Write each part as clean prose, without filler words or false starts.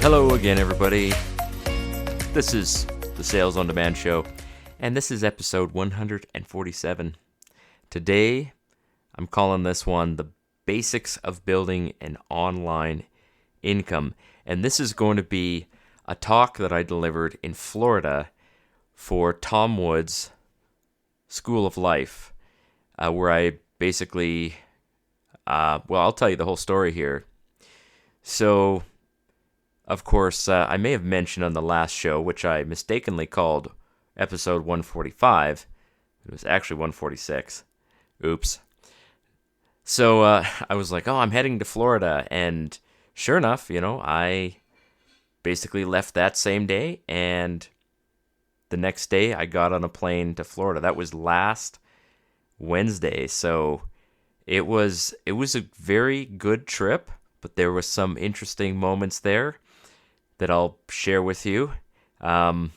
Hello again, everybody. This is the Sales on Demand Show, and this is episode 147. Today, I'm calling this one The Basics of Building an Online Income, and this is going to be a talk that I delivered in Florida for Tom Woods' School of Life, where I basically, I'll tell you the whole story here. So, of course, I may have mentioned on the last show, which I mistakenly called episode 145. It was actually 146. Oops. So I was like, I'm heading to Florida. And sure enough, I basically left that same day. And the next day, I got on a plane to Florida. That was last Wednesday. So it was a very good trip, but there were some interesting moments there that I'll share with you. I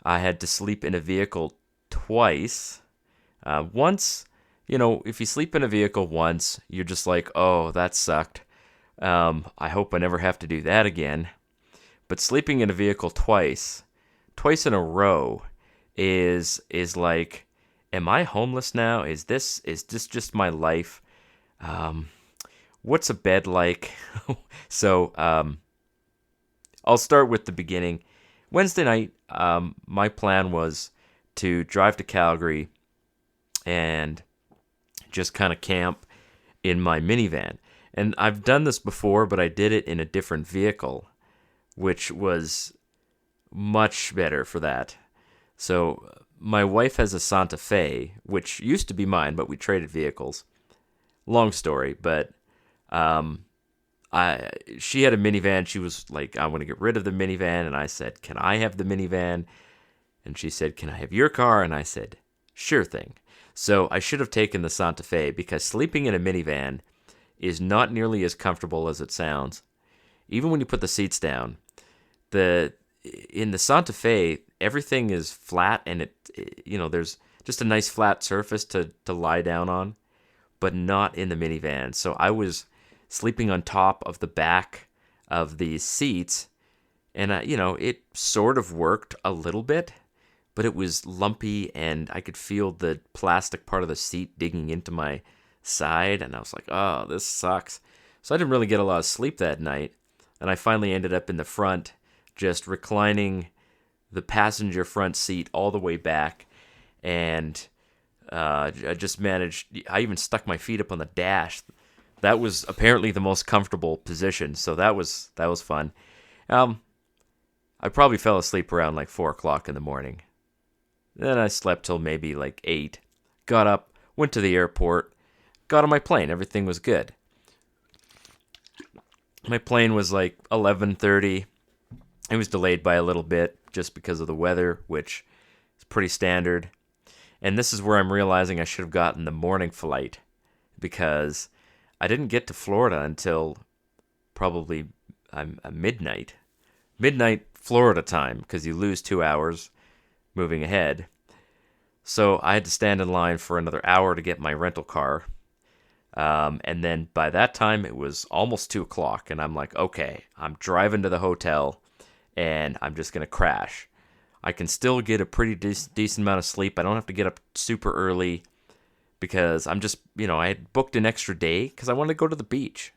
had to sleep in a vehicle twice. Once, if you sleep in a vehicle once, you're just like, oh, that sucked. I hope I never have to do that again. But sleeping in a vehicle twice in a row is like, am I homeless now? Is this just my life? What's a bed like? So, I'll start with the beginning. Wednesday night, my plan was to drive to Calgary and just kind of camp in my minivan. And I've done this before, but I did it in a different vehicle, which was much better for that. So my wife has a Santa Fe, which used to be mine, but we traded vehicles. Long story, but she had a minivan. She was like, I want to get rid of the minivan. And I said, can I have the minivan? And she said, can I have your car? And I said, sure thing. So I should have taken the Santa Fe, because sleeping in a minivan is not nearly as comfortable as it sounds. Even when you put the seats down, in the Santa Fe, everything is flat, and there's just a nice flat surface to lie down on, but not in the minivan. So I was sleeping on top of the back of these seats, and it sort of worked a little bit, but it was lumpy, and I could feel the plastic part of the seat digging into my side, and I was like, oh, this sucks. So I didn't really get a lot of sleep that night, and I finally ended up in the front, just reclining the passenger front seat all the way back, and I just managed. I even stuck my feet up on the dash. That was apparently the most comfortable position, so that was fun. I probably fell asleep around like 4 o'clock in the morning. Then I slept till maybe like 8. Got up, went to the airport, got on my plane. Everything was good. My plane was like 11:30. It was delayed by a little bit just because of the weather, which is pretty standard. And this is where I'm realizing I should have gotten the morning flight, because I didn't get to Florida until probably midnight Florida time, because you lose 2 hours moving ahead. So I had to stand in line for another hour to get my rental car. And then by that time, it was almost 2 o'clock, and I'm like, okay, I'm driving to the hotel, and I'm just going to crash. I can still get a pretty decent amount of sleep. I don't have to get up super early, because I'm just, I had booked an extra day because I wanted to go to the beach.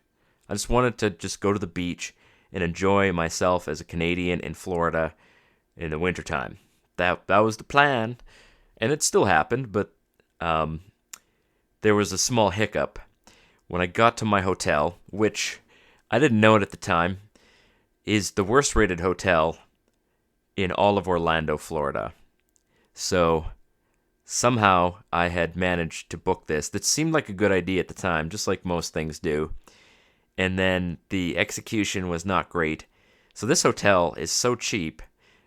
I just wanted to just go to the beach and enjoy myself as a Canadian in Florida in the wintertime. That was the plan, and it still happened, but there was a small hiccup. When I got to my hotel, which I didn't know it at the time, is the worst rated hotel in all of Orlando, Florida. So somehow I had managed to book this. That seemed like a good idea at the time, just like most things do. And then the execution was not great. So this hotel is so cheap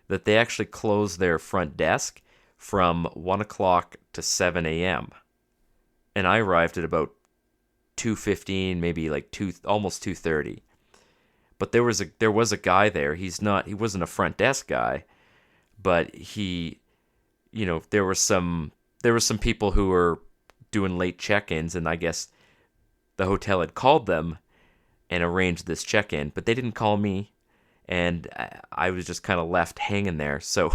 that they actually close their front desk from 1 o'clock to 7 a.m. And I arrived at about 2:15, maybe like almost 2:30. But there was a guy there. He wasn't a front desk guy, but there were some people who were doing late check-ins, and I guess the hotel had called them and arranged this check-in, but they didn't call me. and I was just kind of left hanging there. So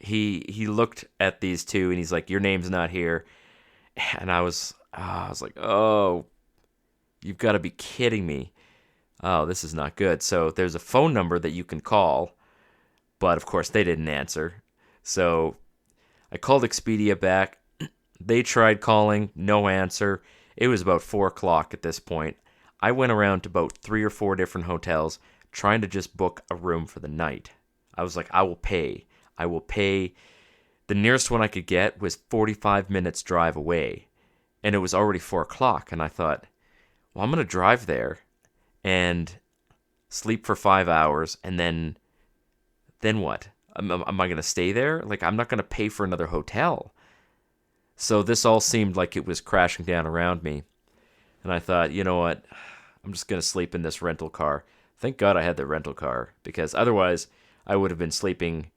he looked at these two, and he's like, "Your name's not here," and I was like, "Oh, you've got to be kidding me! Oh, this is not good." So there's a phone number that you can call, but of course they didn't answer. So I called Expedia back. They tried calling, no answer. It was about 4 o'clock at this point. I went around to about 3 or 4 different hotels trying to just book a room for the night. I was like, I will pay. I will pay. The nearest one I could get was 45 minutes drive away. And it was already 4 o'clock. And I thought, well, I'm going to drive there and sleep for 5 hours. And then what? Am I going to stay there? Like, I'm not going to pay for another hotel. So this all seemed like it was crashing down around me. And I thought, you know what? I'm just going to sleep in this rental car. Thank God I had the rental car, because otherwise I would have been sleeping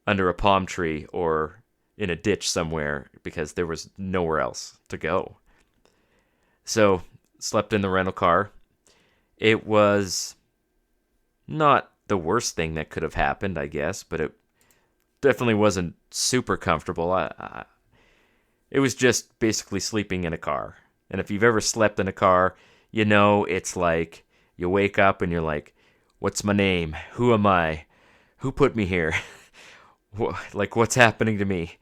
under a palm tree or in a ditch somewhere, because there was nowhere else to go. So, slept in the rental car. It was not the worst thing that could have happened, I guess, but it definitely wasn't super comfortable. It was just basically sleeping in a car. And if you've ever slept in a car, you know it's like you wake up and you're like, what's my name? Who am I? Who put me here? Like, what's happening to me?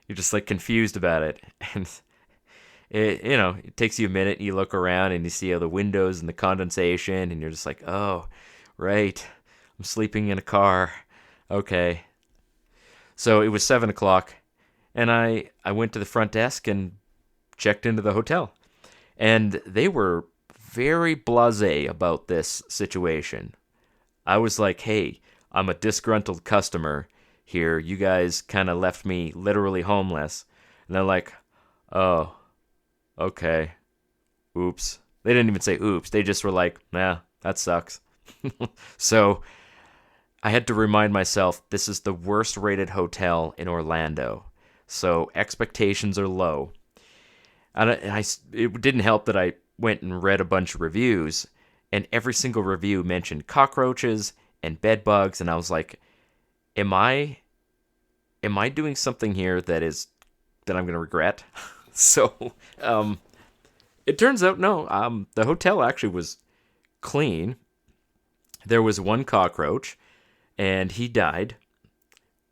You're just like confused about it. And it takes you a minute, and you look around and you see all the windows and the condensation, and you're just like, oh, right, I'm sleeping in a car. Okay. So it was 7 o'clock, and I went to the front desk and checked into the hotel. And they were very blasé about this situation. I was like, hey, I'm a disgruntled customer here. You guys kind of left me literally homeless. And they're like, oh, okay. Oops. They didn't even say oops. They just were like, nah, that sucks. So I had to remind myself, this is the worst rated hotel in Orlando. So expectations are low. And it didn't help that I went and read a bunch of reviews, and every single review mentioned cockroaches and bed bugs, and I was like, am I doing something here that I'm going to regret? So it turns out no. The hotel actually was clean. There was one cockroach, and he died.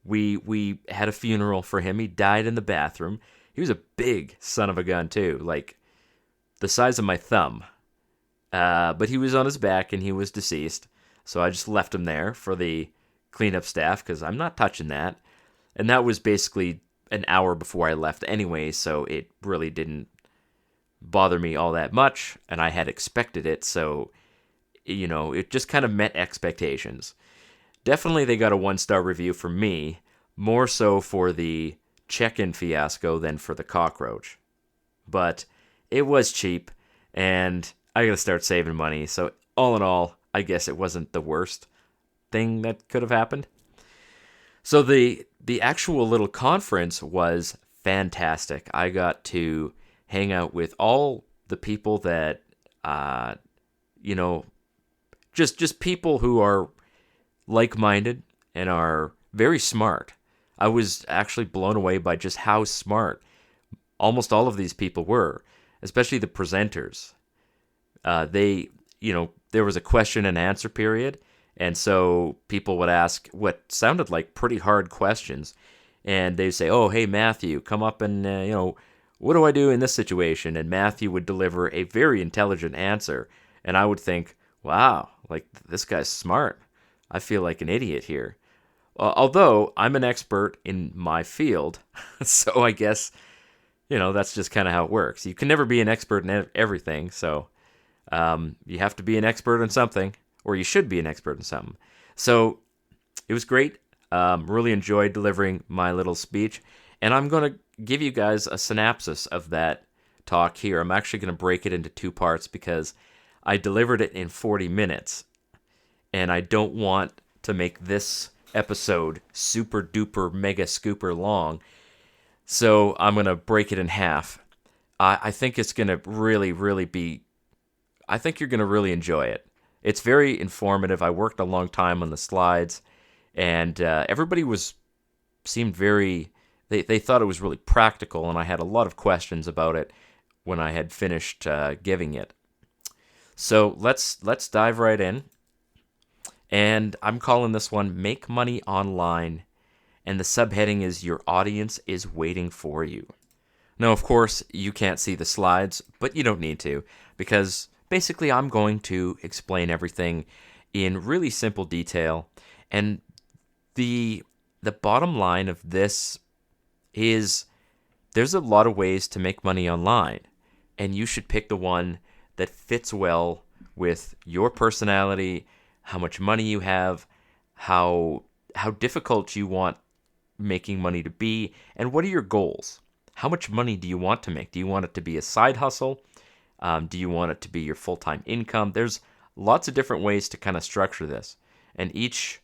We had a funeral for him. He died in the bathroom. He was a big son of a gun, too, like the size of my thumb. But he was on his back, and he was deceased. So I just left him there for the cleanup staff, because I'm not touching that. And that was basically an hour before I left anyway, so it really didn't bother me all that much, and I had expected it, so, it just kind of met expectations. Definitely they got a 1-star review from me, more so for the check-in fiasco than for the cockroach. But it was cheap, and I gotta start saving money, so all in all, I guess it wasn't the worst thing that could have happened. So the actual little conference was fantastic. I got to hang out with all the people that, just people who are like-minded and are very smart. I was actually blown away by just how smart almost all of these people were, especially the presenters. There was a question and answer period, and so people would ask what sounded like pretty hard questions, and they'd say, oh, hey, Matthew, come up and, what do I do in this situation? And Matthew would deliver a very intelligent answer, and I would think, wow, like, this guy's smart. I feel like an idiot here. Although I'm an expert in my field, so I guess, that's just kind of how it works. You can never be an expert in everything, so you have to be an expert in something, or you should be an expert in something. So it was great. Really enjoyed delivering my little speech, and I'm going to give you guys a synopsis of that talk here. I'm actually going to break it into 2 parts because I delivered it in 40 minutes, and I don't want to make this episode super duper mega scooper long, so I'm going to break it in half. I think it's going to really, really be, I think you're going to really enjoy it. It's very informative. I worked a long time on the slides, and everybody seemed very. They thought it was really practical, and I had a lot of questions about it when I had finished giving it. So let's dive right in. And I'm calling this one "Make Money Online," and the subheading is "Your Audience is Waiting for You." Now, of course, you can't see the slides, but you don't need to, because basically I'm going to explain everything in really simple detail. And the bottom line of this is there's a lot of ways to make money online, and you should pick the one that fits well with your personality, how much money you have, how difficult you want making money to be, and what are your goals? How much money do you want to make? Do you want it to be a side hustle? Do you want it to be your full-time income? There's lots of different ways to kind of structure this, and each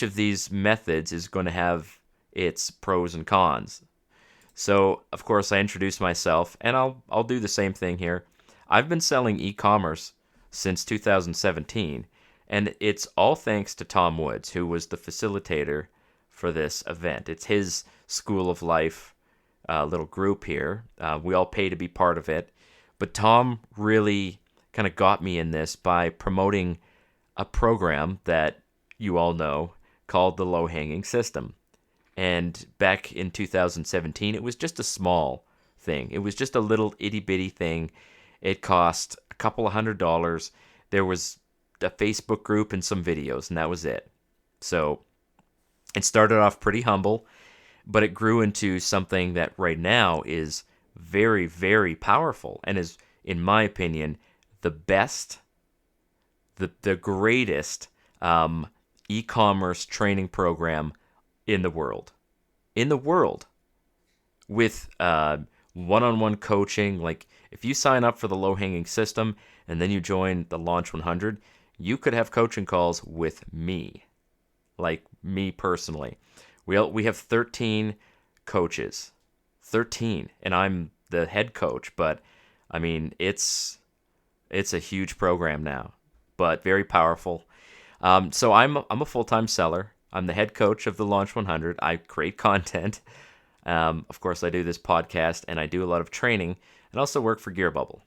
of these methods is going to have its pros and cons. So, of course, I introduce myself, and I'll do the same thing here. I've been selling e-commerce since 2017, and it's all thanks to Tom Woods, who was the facilitator for this event. It's his School of Life little group here. We all pay to be part of it. But Tom really kind of got me in this by promoting a program that you all know called the low-hanging system. And back in 2017, it was just a small thing. It was just a little itty-bitty thing. It cost a couple of $100. There was a Facebook group and some videos, and that was it. So it started off pretty humble, but it grew into something that right now is very, very powerful and is, in my opinion, the best, the greatest e-commerce training program in the world. In the world. With one-on-one coaching. Like, if you sign up for the low-hanging system and then you join the Launch 100, you could have coaching calls with me. Like, me personally. We have 13 coaches. 13. And I'm the head coach. But, I mean, it's a huge program now. But very powerful. So I'm a full-time seller. I'm the head coach of the Launch 100. I create content. Of course, I do this podcast, and I do a lot of training, and also work for GearBubble.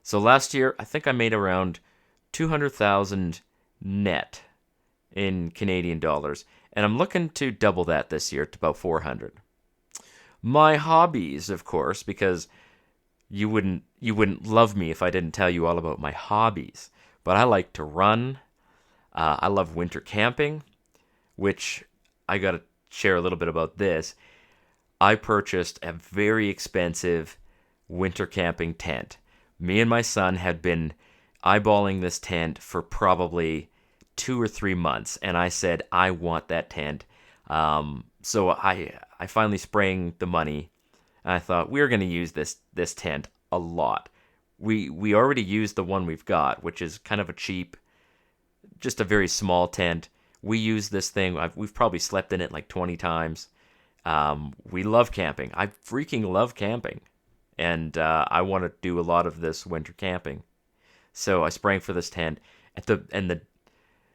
So last year, I think I made around 200,000 net in Canadian dollars, and I'm looking to double that this year to about 400. My hobbies, of course, because you wouldn't love me if I didn't tell you all about my hobbies. But I like to run. I love winter camping, which I got to share a little bit about this. I purchased a very expensive winter camping tent. Me and my son had been eyeballing this tent for probably 2 or 3 months, and I said, I want that tent. So I finally sprang the money, and I thought, we're going to use this tent a lot. We already used the one we've got, which is kind of a cheap, just a very small tent. We use this thing. We've probably slept in it like 20 times. We love camping. I freaking love camping. And I want to do a lot of this winter camping. So I sprang for this tent.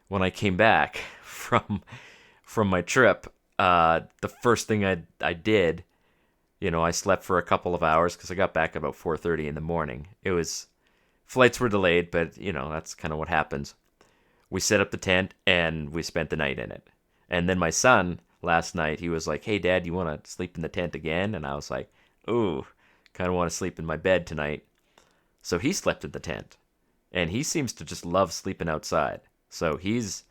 When I came back from my trip, the first thing I did, I slept for a couple of hours because I got back about 4:30 in the morning. Flights were delayed, but that's kind of what happens. We set up the tent and we spent the night in it. And then my son last night, he was like, "Hey Dad, you want to sleep in the tent again?" And I was like, "Ooh, kind of want to sleep in my bed tonight." So he slept in the tent. And he seems to just love sleeping outside. So he's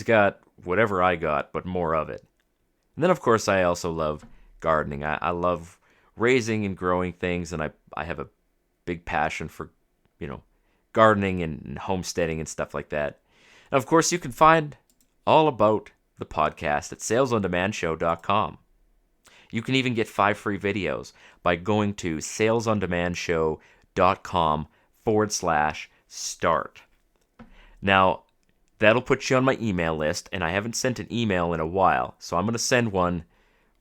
got whatever I got, but more of it. And then of course I also love gardening. I love raising and growing things, and I have a big passion for, gardening and homesteading and stuff like that. And of course, you can find all about the podcast at salesondemandshow.com. You can even get 5 free videos by going to salesondemandshow.com/start. Now, that'll put you on my email list, and I haven't sent an email in a while, so I'm going to send one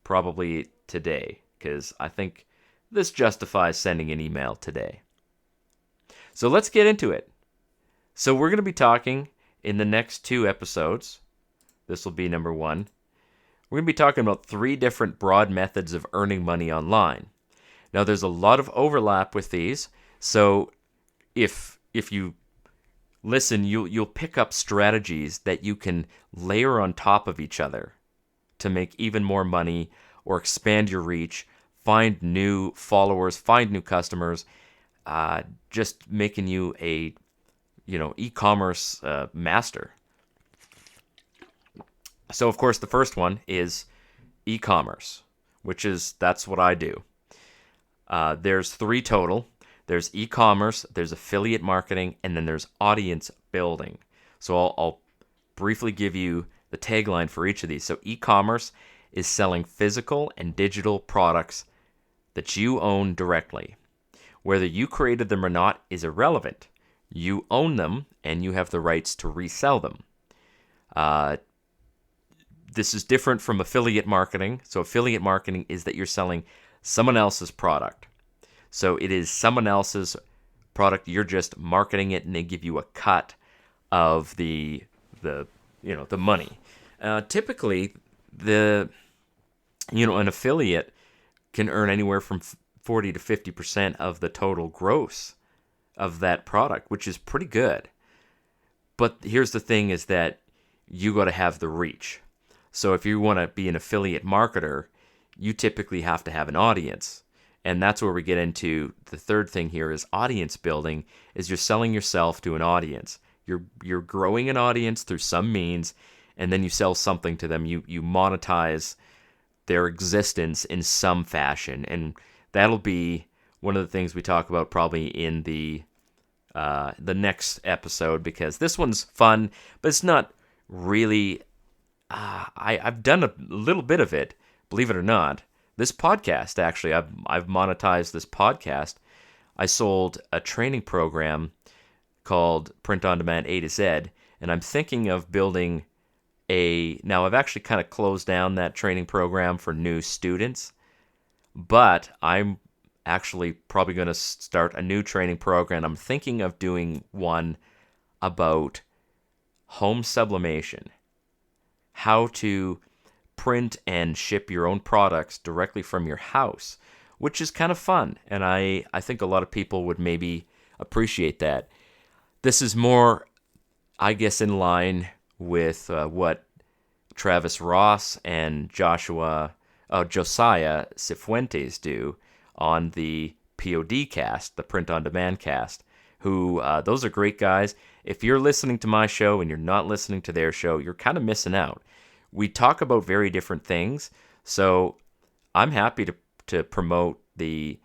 probably today, because I think this justifies sending an email today. So let's get into it. So we're going to be talking in the next 2 episodes. This will be number 1. We're going to be talking about 3 different broad methods of earning money online. Now, there's a lot of overlap with these, so if you listen, you'll pick up strategies that you can layer on top of each other to make even more money or expand your reach, find new followers, find new customers, just making you a e-commerce master. So, of course, the first one is e-commerce, that's what I do. There's 3 total. There's e-commerce, there's affiliate marketing, and then there's audience building. So I'll briefly give you the tagline for each of these. So e-commerce is selling physical and digital products that you own directly. Whether you created them or not is irrelevant. You own them, and you have the rights to resell them. This is different from affiliate marketing. So affiliate marketing is that you're selling someone else's product. So it is someone else's product. You're just marketing it, and they give you a cut of the money. Typically, an affiliate can earn anywhere from 40 to 50% of the total gross of that product, which is pretty good. But here's the thing: is that you got to have the reach. So if you want to be an affiliate marketer, you typically have to have an audience. And that's where we get into the third thing here is audience building, is you're selling yourself to an audience. You're growing an audience through some means, and then you sell something to them. You monetize their existence in some fashion. And that'll be one of the things we talk about probably in the next episode, because this one's fun, but it's not really... I've done a little bit of it, believe it or not. This podcast, actually, I've monetized this podcast. I sold a training program called Print on Demand A to Z, and I'm thinking of building now I've actually kind of closed down that training program for new students, but I'm actually probably going to start a new training program. I'm thinking of doing one about home sublimation, how to print and ship your own products directly from your house, which is kind of fun, and I think a lot of people would maybe appreciate that. This is more, I guess, in line with what Travis Ross and Josiah Cifuentes do on the POD cast, the Print on Demand cast, who those are great guys. If you're listening to my show and you're not listening to their show, you're kind of missing out. We talk about very different things, so I'm happy to promote the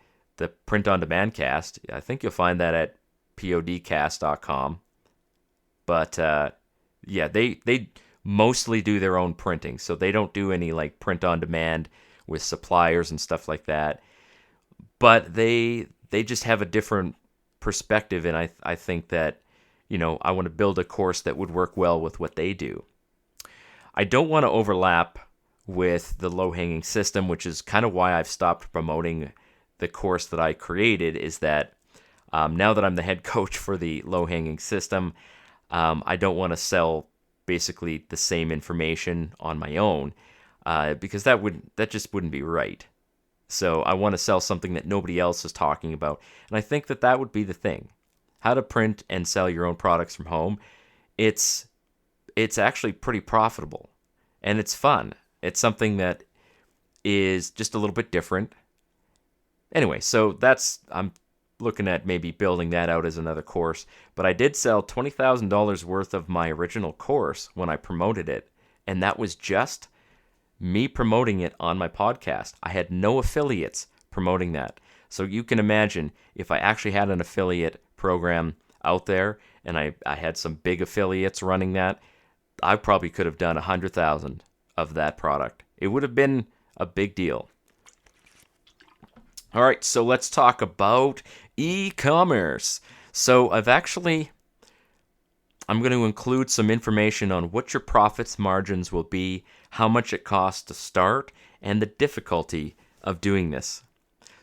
Print on Demand cast. I think you'll find that at podcast.com. But they mostly do their own printing, so they don't do any like print on demand with suppliers and stuff like that. But they just have a different perspective, and I think that I want to build a course that would work well with what they do. I don't want to overlap with the low-hanging system, which is kind of why I've stopped promoting the course that I created, is that now that I'm the head coach for the low-hanging system, I don't want to sell basically the same information on my own, because that just wouldn't be right. So I want to sell something that nobody else is talking about, and I think that would be the thing. How to print and sell your own products from home. It's actually pretty profitable, and it's fun. It's something that is just a little bit different. Anyway, so I'm looking at maybe building that out as another course. But I did sell $20,000 worth of my original course when I promoted it, and that was just me promoting it on my podcast. I had no affiliates promoting that. So you can imagine if I actually had an affiliate program out there, and I had some big affiliates running that, I probably could have done 100,000 of that product. It would have been a big deal. All right, so let's talk about e-commerce. So I'm going to include some information on what your profits margins will be, how much it costs to start, and the difficulty of doing this.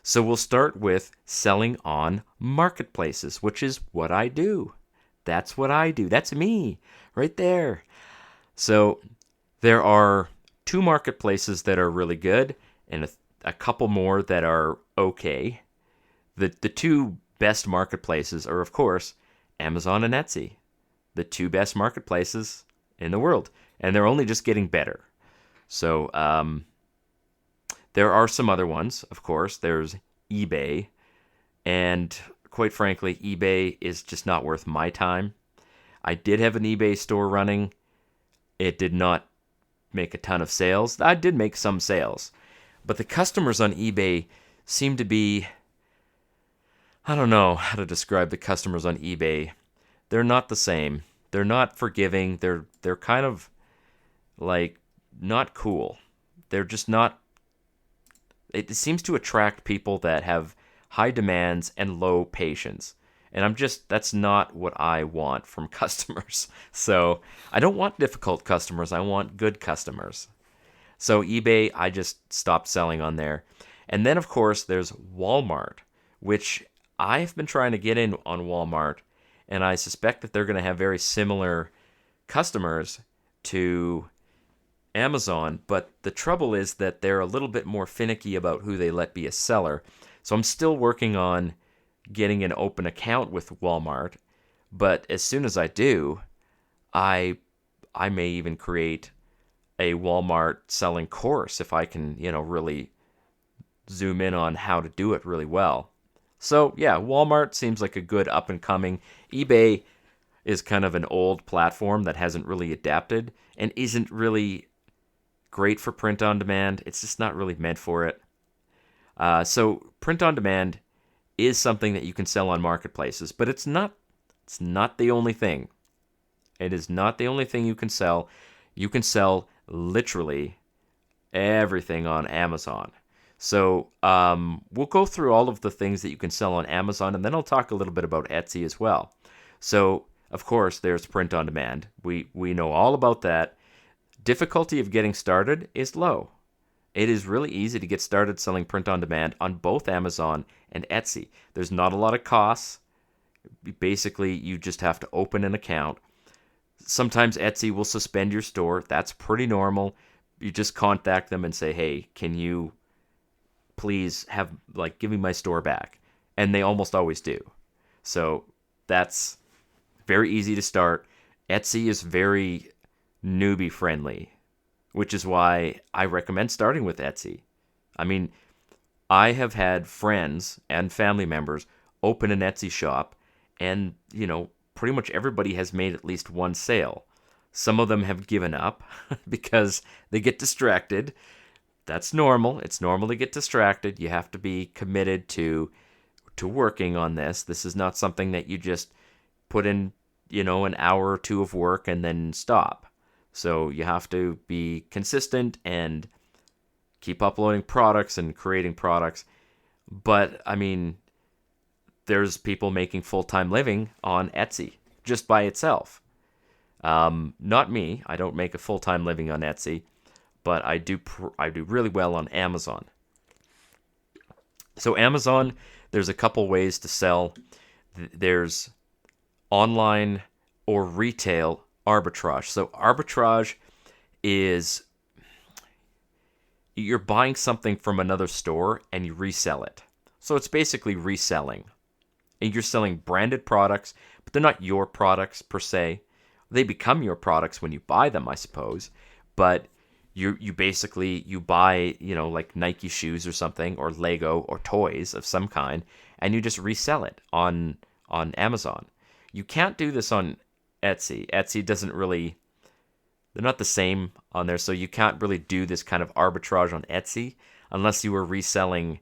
So we'll start with selling on marketplaces, which is what I do. That's what I do. That's me right there. So there are 2 marketplaces that are really good and a couple more that are okay. The 2 best marketplaces are, of course, Amazon and Etsy, the 2 best marketplaces in the world, and they're only just getting better. So there are some other ones, of course. There's eBay, and quite frankly, eBay is just not worth my time. I did have an eBay store running. It did not make a ton of sales. I did make some sales, but the customers on eBay seem to be, I don't know how to describe the customers on eBay. They're not the same. They're not forgiving. They're kind of like not cool. They're just not. It seems to attract people that have high demands and low patience. And that's not what I want from customers. So I don't want difficult customers. I want good customers. So eBay, I just stopped selling on there. And then, of course, there's Walmart, which I've been trying to get in on Walmart. And I suspect that they're going to have very similar customers to Amazon. But the trouble is that they're a little bit more finicky about who they let be a seller. So I'm still working on getting an open account with Walmart, but as soon as I do, I may even create a Walmart selling course if I can, really zoom in on how to do it really well. So yeah, Walmart seems like a good up and coming. eBay is kind of an old platform that hasn't really adapted and isn't really great for print on demand. It's just not really meant for it. So print on demand is something that you can sell on marketplaces, but it's not the only thing. It is not the only thing you can sell. You can sell literally everything on Amazon. So we'll go through all of the things that you can sell on Amazon, and then I'll talk a little bit about Etsy as well. So, of course, there's print on demand. We know all about that. Difficulty of getting started is low. It is really easy to get started selling print on demand on both Amazon and Etsy. There's not a lot of costs. Basically, you just have to open an account. Sometimes Etsy will suspend your store. That's pretty normal. You just contact them and say, hey, can you please give me my store back? And they almost always do. So that's very easy to start. Etsy is very newbie friendly, which is why I recommend starting with Etsy. I mean, I have had friends and family members open an Etsy shop, and, pretty much everybody has made at least one sale. Some of them have given up because they get distracted. That's normal. It's normal to get distracted. You have to be committed to working on this. This is not something that you just put in, an hour or two of work and then stop. So you have to be consistent and keep uploading products and creating products. But, I mean, there's people making full-time living on Etsy just by itself. Not me. I don't make a full-time living on Etsy, but I do really well on Amazon. So Amazon, there's a couple ways to sell. There's online or retail arbitrage. So arbitrage is you're buying something from another store and you resell it. So it's basically reselling. And you're selling branded products, but they're not your products per se. They become your products when you buy them, I suppose. But you basically buy, like Nike shoes or something, or Lego or toys of some kind, and you just resell it on Amazon. You can't do this on Etsy. Etsy doesn't really, they're not the same on there, so you can't really do this kind of arbitrage on Etsy unless you were reselling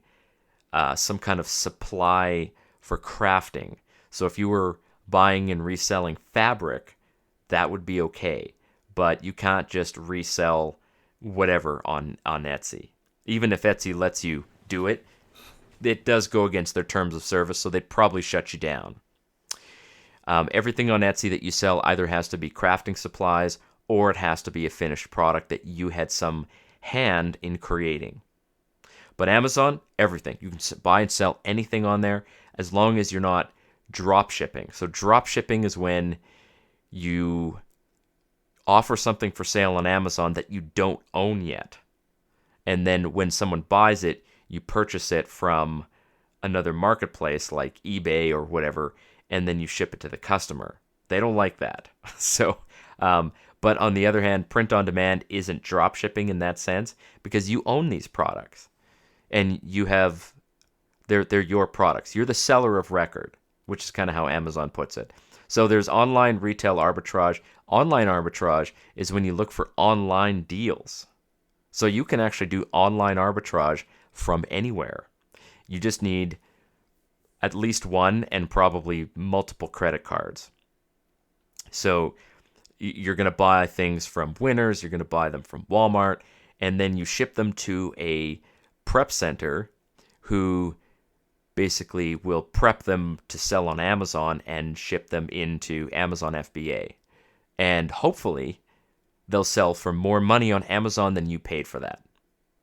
some kind of supply for crafting. So if you were buying and reselling fabric, that would be okay. But you can't just resell whatever on Etsy. Even if Etsy lets you do it, it does go against their terms of service, so they'd probably shut you down. Everything on Etsy that you sell either has to be crafting supplies or it has to be a finished product that you had some hand in creating. But Amazon, everything. You can buy and sell anything on there as long as you're not drop shipping. So drop shipping is when you offer something for sale on Amazon that you don't own yet. And then when someone buys it, you purchase it from another marketplace like eBay or whatever, and then you ship it to the customer. They don't like that. So, but on the other hand, print on demand isn't drop shipping in that sense because you own these products and you have, they're your products. You're the seller of record, which is kind of how Amazon puts it. So there's online retail arbitrage. Online arbitrage is when you look for online deals. So you can actually do online arbitrage from anywhere. You just need at least one and probably multiple credit cards. So you're going to buy things from Winners, you're going to buy them from Walmart, and then you ship them to a prep center who basically will prep them to sell on Amazon and ship them into Amazon FBA. And hopefully they'll sell for more money on Amazon than you paid for that.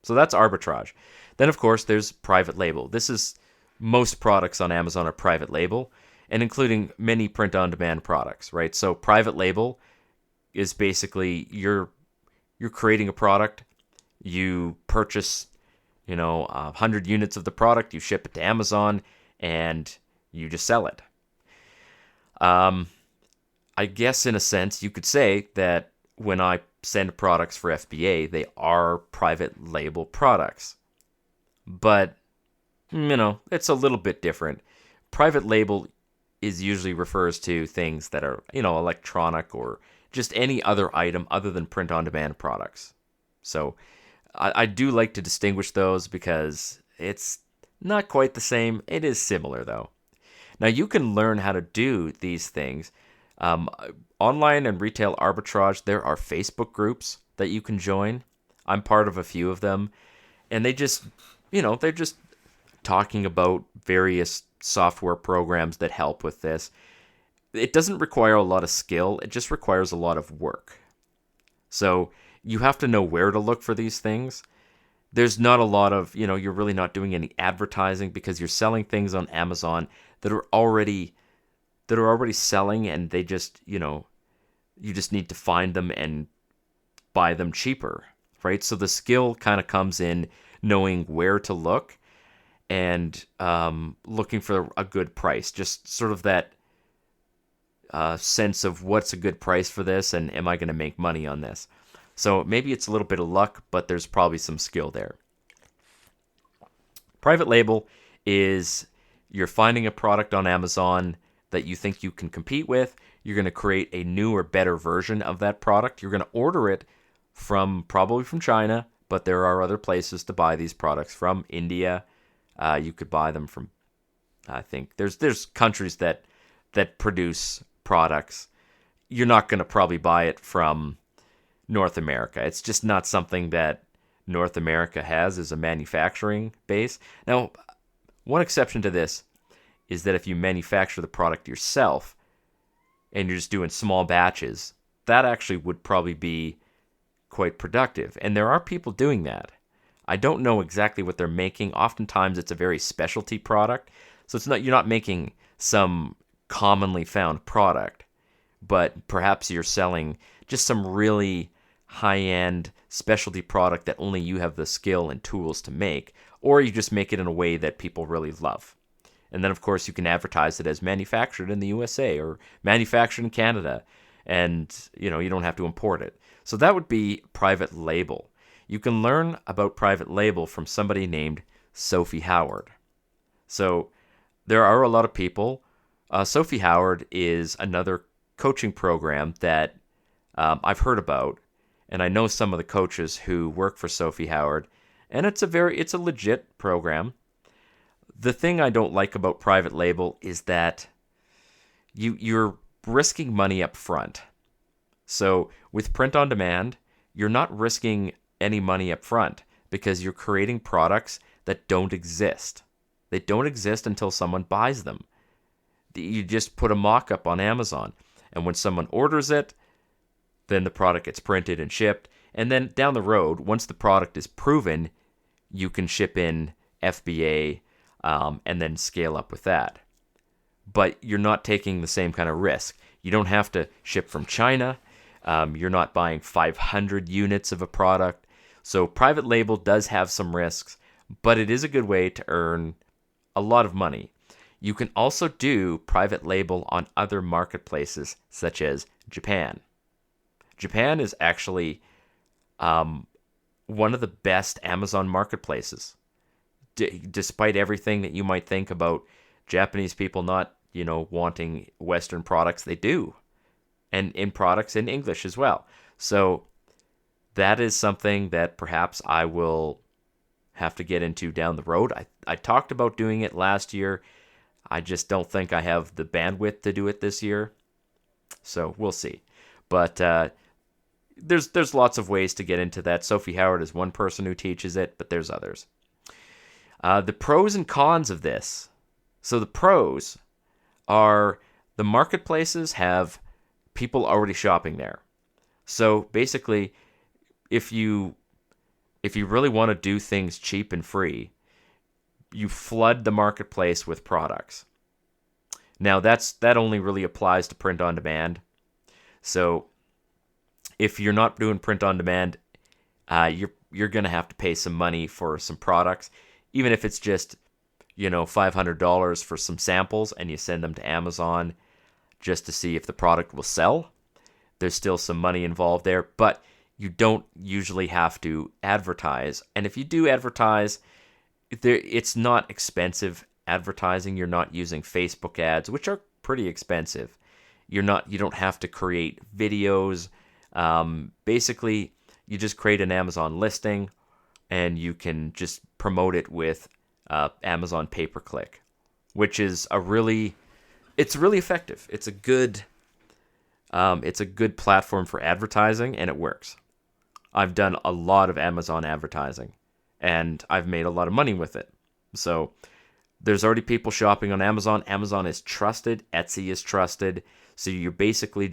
So that's arbitrage. Then, of course, there's private label. Most products on Amazon are private label, and including many print-on-demand products, right? So private label is basically you're creating a product, you purchase 100 units of the product, you ship it to Amazon, and you just sell it. I guess in a sense you could say that when I send products for FBA, they are private label products. But, it's a little bit different. Private label usually refers to things that are, electronic or just any other item other than print-on-demand products. So I do like to distinguish those because it's not quite the same. It is similar, though. Now, you can learn how to do these things. Online and retail arbitrage, there are Facebook groups that you can join. I'm part of a few of them. And they just, they're just talking about various software programs that help with this. It doesn't require a lot of skill. It just requires a lot of work. So you have to know where to look for these things. There's not a lot of, you're really not doing any advertising because you're selling things on Amazon that are already selling, and they just, you just need to find them and buy them cheaper, right? So the skill kind of comes in knowing where to look and looking for a good price, just sort of that sense of what's a good price for this and am I going to make money on this? So maybe it's a little bit of luck, but there's probably some skill there. Private label is you're finding a product on Amazon that you think you can compete with. You're going to create a new or better version of that product. You're going to order it probably from China, but there are other places to buy these products from. India, you could buy them from, I think, there's countries that produce products. You're not going to probably buy it from North America. It's just not something that North America has as a manufacturing base. Now, one exception to this is that if you manufacture the product yourself and you're just doing small batches, that actually would probably be quite productive. And there are people doing that. I don't know exactly what they're making. Oftentimes it's a very specialty product. So you're not making some commonly found product, but perhaps you're selling just some really high-end specialty product that only you have the skill and tools to make, or you just make it in a way that people really love. And then, of course, you can advertise it as manufactured in the USA or manufactured in Canada, and you don't have to import it. So that would be private label. You can learn about private label from somebody named Sophie Howard. So there are a lot of people. Sophie Howard is another coaching program that I've heard about, and I know some of the coaches who work for Sophie Howard, and it's a legit program. The thing I don't like about private label is that you're risking money up front. So with print on demand, you're not risking any money up front because you're creating products that don't exist. They don't exist until someone buys them. You just put a mock-up on Amazon, and when someone orders it, then the product gets printed and shipped, and then down the road, once the product is proven, you can ship in FBA and then scale up with that. but you're not taking the same kind of risk. You don't have to ship from China. You're not buying 500 units of a product. So private label does have some risks, but it is a good way to earn a lot of money. You can also do private label on other marketplaces, such as Japan. Japan is actually one of the best Amazon marketplaces. Despite everything that you might think about Japanese people not, wanting Western products, they do. And in products in English as well. So that is something that perhaps I will have to get into down the road. I talked about doing it last year. I just don't think I have the bandwidth to do it this year. So we'll see. But there's lots of ways to get into that. Sophie Howard is one person who teaches it, but there's others. The pros and cons of this. So the pros are the marketplaces have people already shopping there. So basically, if you really want to do things cheap and free, you flood the marketplace with products. Now that only really applies to print on demand. So if you're not doing print on demand, you're going to have to pay some money for some products, even if it's just $500 for some samples, and you send them to Amazon just to see if the product will sell. There's still some money involved there, but you don't usually have to advertise. And if you do advertise, it's not expensive advertising. You're not using Facebook ads, which are pretty expensive. You don't have to create videos. Basically, you just create an Amazon listing, and you can just promote it with Amazon pay-per-click, which is it's really effective. It's a good platform for advertising, and it works. I've done a lot of Amazon advertising, and I've made a lot of money with it. So there's already people shopping on Amazon. Amazon is trusted. Etsy is trusted. So you're basically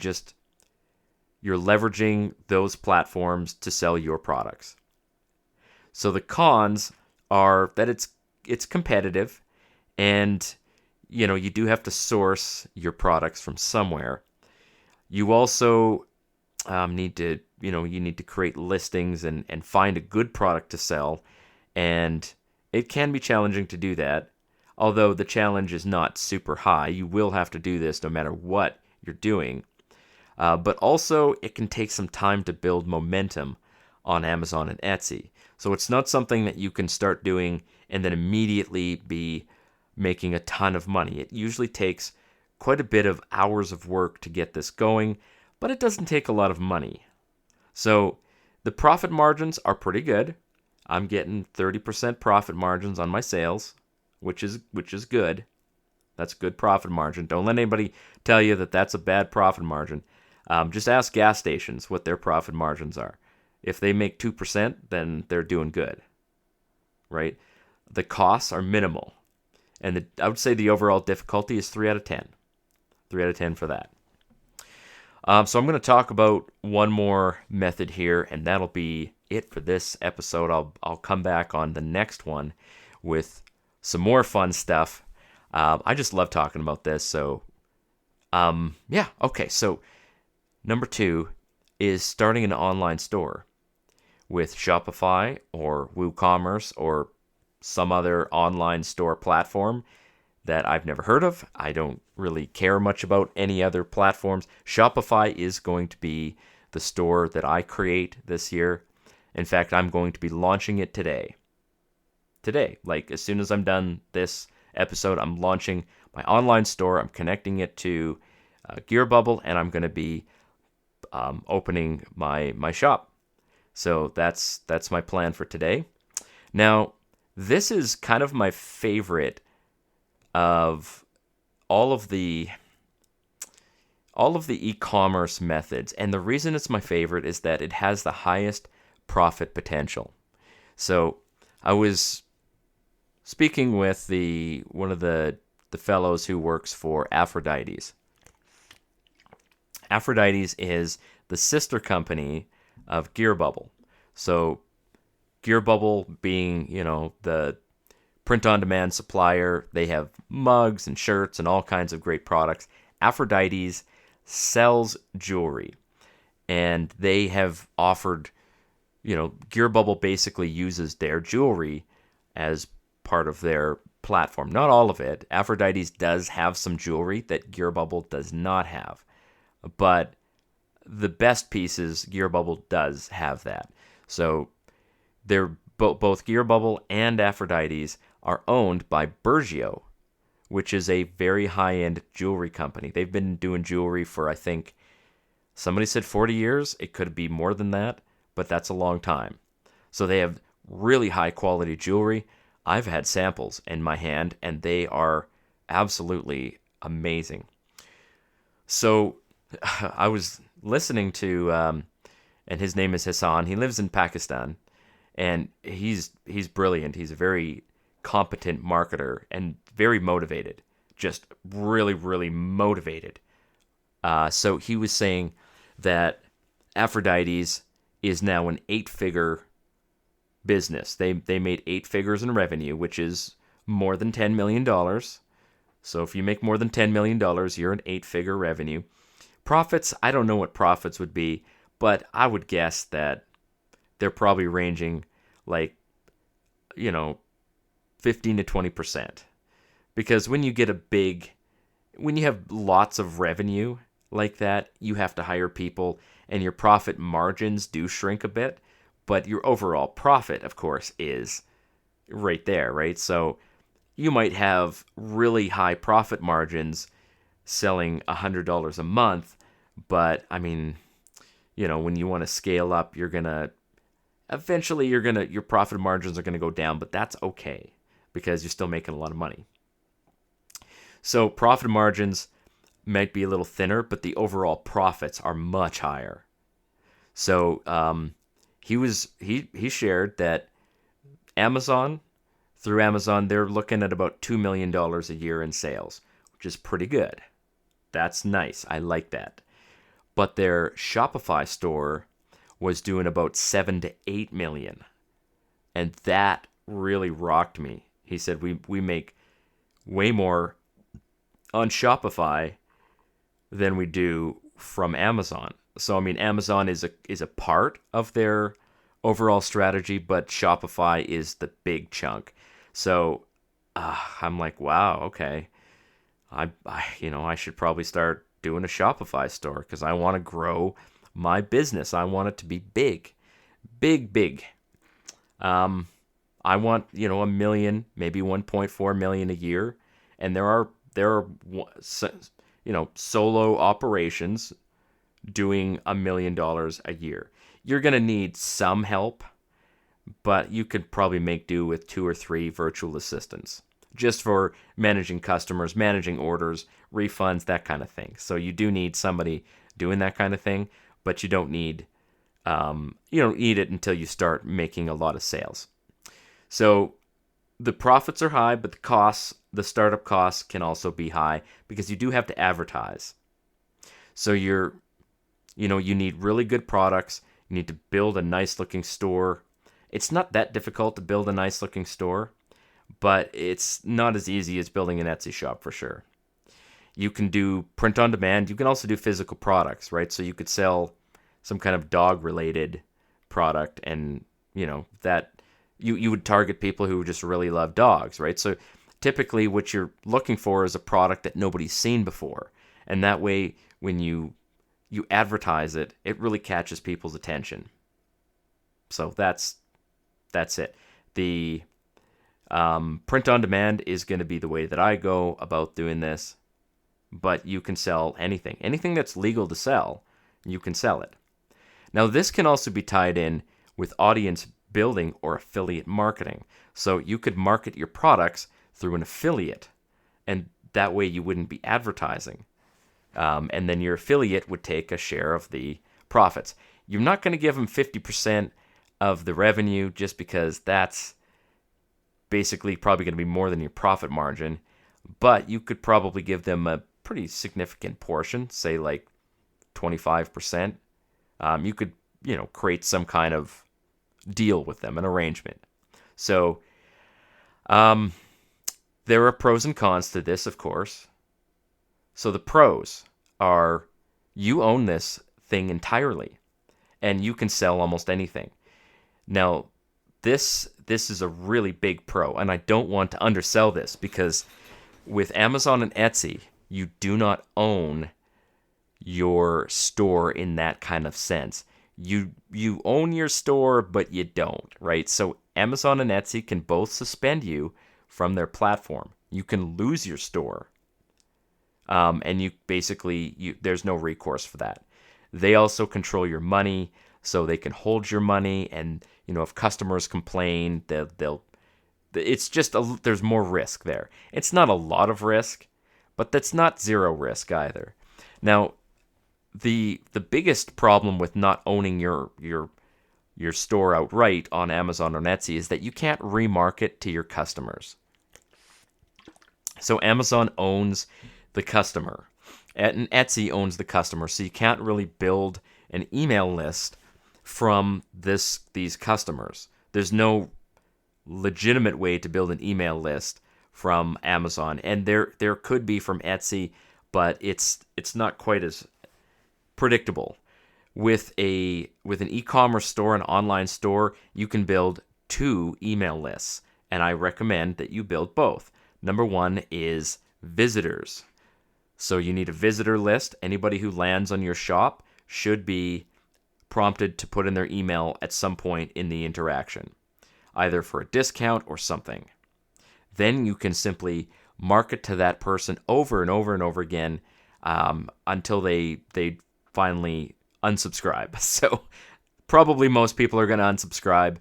you're leveraging those platforms to sell your products. So the cons are that it's competitive, and you do have to source your products from somewhere. You also need to create listings and find a good product to sell, and it can be challenging to do that. Although the challenge is not super high, you will have to do this no matter what you're doing. But also, it can take some time to build momentum on Amazon and Etsy. So it's not something that you can start doing and then immediately be making a ton of money. It usually takes quite a bit of hours of work to get this going, but it doesn't take a lot of money. So the profit margins are pretty good. I'm getting 30% profit margins on my sales, which is good. That's a good profit margin. Don't let anybody tell you that that's a bad profit margin. Just ask gas stations what their profit margins are. If they make 2%, then they're doing good, right? The costs are minimal. And I would say the overall difficulty is 3 out of 10. 3 out of 10 for that. So I'm going to talk about one more method here, and that'll be it for this episode. I'll come back on the next one with some more fun stuff. I just love talking about this. So, yeah. Okay. So number 2 is starting an online store with Shopify or WooCommerce or some other online store platform that I've never heard of. I don't really care much about any other platforms. Shopify is going to be the store that I create this year. In fact, I'm going to be launching it today. Like as soon as I'm done this episode, I'm launching my online store. I'm connecting it to Gear Bubble, and I'm going to be opening my shop. So that's my plan for today. Now, this is kind of my favorite of all of the e-commerce methods, and the reason it's my favorite is that it has the highest profit potential. So I was speaking with one of the fellows who works for Aphrodite's. Aphrodite's is the sister company of Gear Bubble. So Gear Bubble being, the print-on-demand supplier. They have mugs and shirts and all kinds of great products. Aphrodite's sells jewelry, and they have offered, Gear Bubble basically uses their jewelry as part of their platform. Not all of it. Aphrodite's does have some jewelry that Gear Bubble does not have, but the best pieces, Gear Bubble does have that. So they're both Gear Bubble and Aphrodite's are owned by Bergio, which is a very high-end jewelry company. They've been doing jewelry for, I think, somebody said 40 years. It could be more than that, but that's a long time. So they have really high-quality jewelry. I've had samples in my hand, and they are absolutely amazing. So I was listening to, and his name is Hassan. He lives in Pakistan, and he's brilliant. He's a very competent marketer and very motivated, just really, really motivated. So he was saying that Aphrodite's is now an 8-figure business. They made 8 figures in revenue, which is more than $10 million. So if you make more than $10 million, you're an 8-figure revenue. Profits, I don't know what profits would be, but I would guess that they're probably ranging 15 to 20%. Because when you have lots of revenue like that, you have to hire people, and your profit margins do shrink a bit, but your overall profit, of course, is right there, right? So you might have really high profit margins selling $100 a month, but I mean, when you want to scale up, your profit margins are going to go down, but that's okay because you're still making a lot of money. So profit margins might be a little thinner, but the overall profits are much higher. So he shared that through Amazon, they're looking at about $2 million a year in sales, which is pretty good. That's nice. I like that. But their Shopify store was doing about 7 to 8 million. And that really rocked me. He said, we make way more on Shopify than we do from Amazon. So, I mean, Amazon is a part of their overall strategy, but Shopify is the big chunk. So I'm like, wow, okay. I should probably start doing a Shopify store because I want to grow my business. I want it to be big, big, big. I want, $1 million, maybe 1.4 million a year. And there are solo operations doing $1 million a year. You're going to need some help, but you could probably make do with 2 or 3 virtual assistants just for managing customers, managing orders, refunds, that kind of thing. So you do need somebody doing that kind of thing, but you don't need it until you start making a lot of sales. So the profits are high, but the startup costs can also be high because you do have to advertise. So you need really good products. You need to build a nice looking store. It's not that difficult to build a nice looking store, but it's not as easy as building an Etsy shop for sure. You can do print on demand. You can also do physical products, right? So you could sell some kind of dog related product, and that you would target people who just really love dogs, right? So typically what you're looking for is a product that nobody's seen before. And that way, when you advertise it, it really catches people's attention. So that's it. The print on demand is going to be the way that I go about doing this, but you can sell anything. Anything that's legal to sell, you can sell it. Now, this can also be tied in with audience building or affiliate marketing. So you could market your products through an affiliate, and that way you wouldn't be advertising. And then your affiliate would take a share of the profits. You're not going to give them 50% of the revenue just because that's basically probably going to be more than your profit margin, but you could probably give them a pretty significant portion, say like 25%. You could, create some kind of deal with them, an arrangement. So Um, there are pros and cons to this, of course. So the pros are you own this thing entirely, and you can sell almost anything. Now, this is a really big pro, and I don't want to undersell this because with Amazon and Etsy, you do not own your store in that kind of sense. You own your store, but you don't, right? So Amazon and Etsy can both suspend you from their platform. You can lose your store, and you basically there's no recourse for that. They also control your money, so they can hold your money, and if customers complain, they'll it's just there's more risk there. It's not a lot of risk, but that's not zero risk either. Now, the biggest problem with not owning your store outright on Amazon or Etsy is that you can't remarket to your customers. So Amazon owns the customer, and Etsy owns the customer, so you can't really build an email list from these customers. There's no legitimate way to build an email list from Amazon, and there could be from Etsy, but it's not quite as predictable. With an e-commerce store, an online store, you can build 2 email lists, and I recommend that you build both. Number 1 is visitors. So you need a visitor list. Anybody who lands on your shop should be prompted to put in their email at some point in the interaction, either for a discount or something. Then you can simply market to that person over and over and over again until they finally unsubscribe. So probably most people are going to unsubscribe,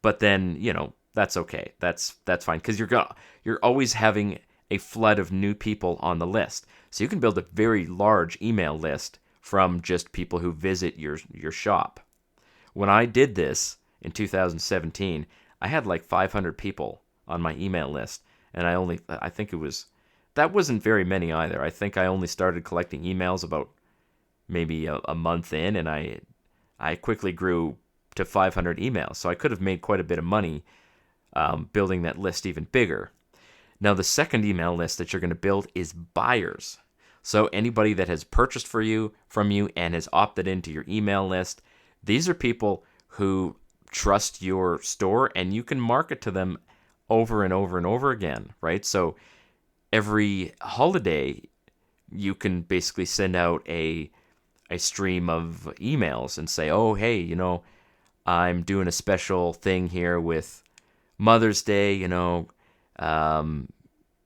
but then that's okay. That's fine because you're always having a flood of new people on the list. So you can build a very large email list from just people who visit your shop. When I did this in 2017, I had like 500 people on my email list, and I think that wasn't very many either. I think I only started collecting emails about maybe a month in, and I quickly grew to 500 emails. So I could have made quite a bit of money building that list even bigger. Now, the second email list that you're going to build is buyers. So anybody that has purchased from you and has opted into your email list, these are people who trust your store, and you can market to them over and over and over again, right? So every holiday, you can basically send out a stream of emails and say, oh, hey, I'm doing a special thing here with Mother's Day,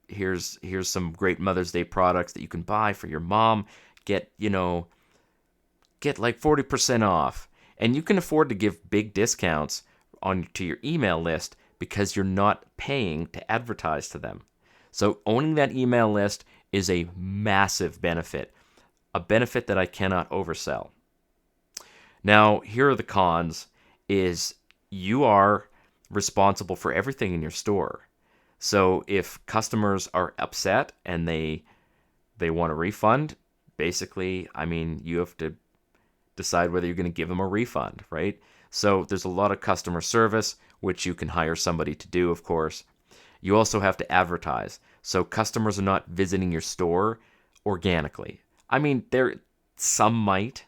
here's some great Mother's Day products that you can buy for your mom. Get like 40% off. And you can afford to give big discounts to your email list because you're not paying to advertise to them. So owning that email list is a massive benefit, a benefit that I cannot oversell. Now, here are the cons, is you are responsible for everything in your store. So if customers are upset and they want a refund, basically, you have to decide whether you're going to give them a refund, right? So there's a lot of customer service, which you can hire somebody to do, of course. You also have to advertise. So customers are not visiting your store organically. Some might,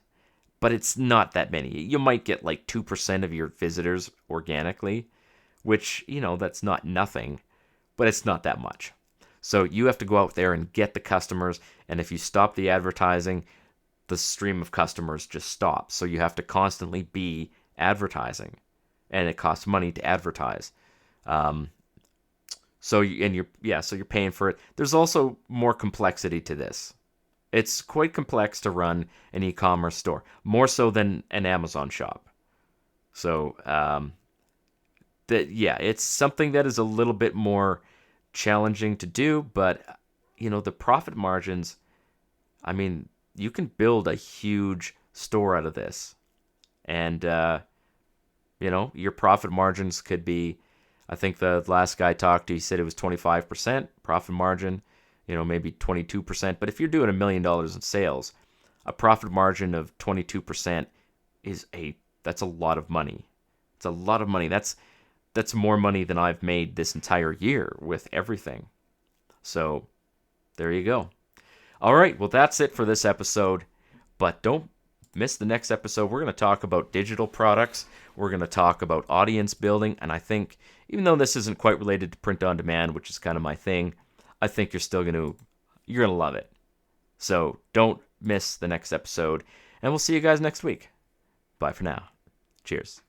but it's not that many. You might get like 2% of your visitors organically, which, that's not nothing, but it's not that much. So you have to go out there and get the customers, and if you stop the advertising, the stream of customers just stops. So you have to constantly be advertising, and it costs money to advertise. So you're paying for it. There's also more complexity to this. It's quite complex to run an e-commerce store, more so than an Amazon shop. So it's something that is a little bit more challenging to do, but the profit margins, you can build a huge store out of this. And your profit margins could be, I think the last guy I talked to, he said it was 25% profit margin, maybe 22%. But if you're doing $1 million in sales, a profit margin of 22% that's a lot of money. It's a lot of money. That's that's more money than I've made this entire year with everything. So there you go. All right, well, that's it for this episode. But don't miss the next episode. We're going to talk about digital products. We're going to talk about audience building. And I think, even though this isn't quite related to print on demand, which is kind of my thing, I think you're going to love it. So don't miss the next episode. And we'll see you guys next week. Bye for now. Cheers.